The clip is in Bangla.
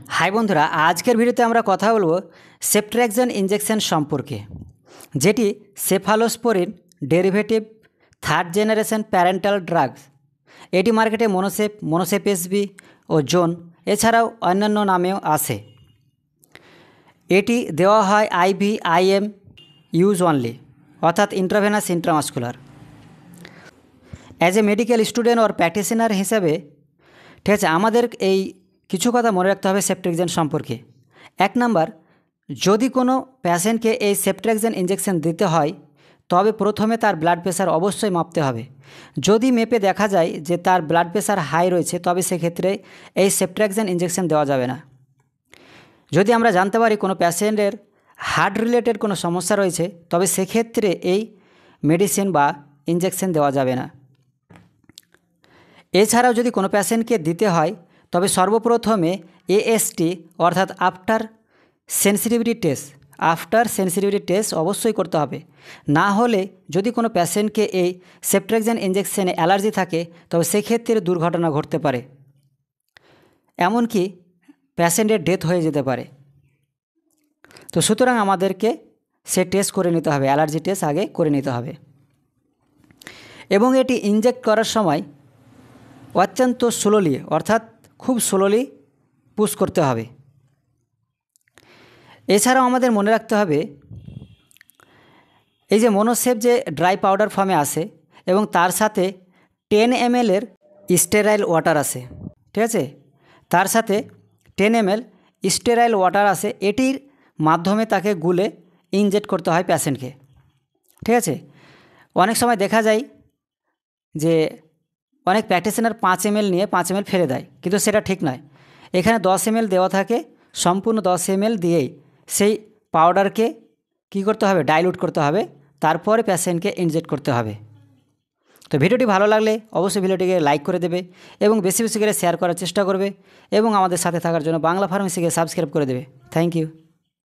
हाई बंधुरा आजकेर भिडियोते आमरा कथा बोलबो सेफ्ट्रैक्सन इंजेक्शन सम्पर्के जेटी cephalosporin derivative third generation parenteral drugs. एटी मार्केटे मोनोसेप मोनोसेप एसबी और जोन एछाड़ाओ अन्यान्य नामेও आछे। एटी देওয়া হয় आईভি आईएम यूज ओनली अर्थात इंट्राभेनास इंट्रामास्कुलार। एज ए मेडिकल स्टूडेंट और प्रैक्टिशनार हिसाबे ठीक है आमादेर এই কিছু কথা মনে রাখতে হবে সেফট্রিক্সন সম্পর্কে। এক নাম্বার, যদি কোনো পেশেন্টকে এই সেফট্রিক্সন ইনজেকশন দিতে হয় তবে প্রথমে তার ব্লাড প্রেশার অবশ্যই মাপতে হবে। যদি মেপে দেখা যায় যে তার ব্লাড প্রেশার হাই রয়েছে তবে সেক্ষেত্রে এই সেফট্রিক্সন ইনজেকশন দেওয়া যাবে না। যদি আমরা জানতে পারি কোনো পেশেন্টের হার্ট রিলেটেড কোনো সমস্যা রয়েছে তবে সেক্ষেত্রে এই মেডিসিন বা ইনজেকশন দেওয়া যাবে না। এছাড়াও যদি কোনো পেশেন্টকে দিতে হয় তবে সর্বপ্রথমে এএসটি অর্থাৎ আফটার সেন্সিটিভিটি টেস্ট অবশ্যই করতে হবে। না হলে যদি কোনো পেশেন্টকে এই সেফট্রিক্সন ইনজেকশনে অ্যালার্জি থাকে তবে সেক্ষেত্রে দুর্ঘটনা ঘটতে পারে, এমনকি পেশেন্টের ডেথ হয়ে যেতে পারে। তো সুতরাং আমাদেরকে সে টেস্ট করে নিতে হবে, অ্যালার্জি টেস্ট আগে করে নিতে হবে। এবং এটি ইনজেক্ট করার সময় অত্যন্ত স্লোলি অর্থাৎ খুব স্লোলি পুশ করতে হবে। এছাড়াও আমাদের মনে রাখতে হবে এই যে মোনোসেপ যে ড্রাই পাউডার ফর্মে আসে এবং তার সাথে 10 ml এর স্টেরাইল ওয়াটার আসে, ঠিক আছে, তার সাথে 10 ml স্টেরাইল ওয়াটার আসে। এটির মাধ্যমে তাকে গুলে ইনজেক্ট করতে হয় পেশেন্টকে, ঠিক আছে। অনেক সময় দেখা যায় যে অনেক প্র্যাকটিশনার 5 ml নিয়ে 5 ml ফেলে দেয়, কিন্তু সেটা ঠিক নয়। এখানে 10 ml দেওয়া থাকে, সম্পূর্ণ 10 ml দিয়েই সেই পাউডারকে কী করতে হবে, ডাইলুট করতে হবে, তারপরে পেশেন্টকে ইনজেক্ট করতে হবে। তো ভিডিওটি ভালো লাগলে অবশ্যই ভিডিওটিকে লাইক করে দেবে এবং বেশি বেশি করে শেয়ার করার চেষ্টা করবে এবং আমাদের সাথে থাকার জন্য বাংলা ফার্মেসিকে সাবস্ক্রাইব করে দেবে। Thank you.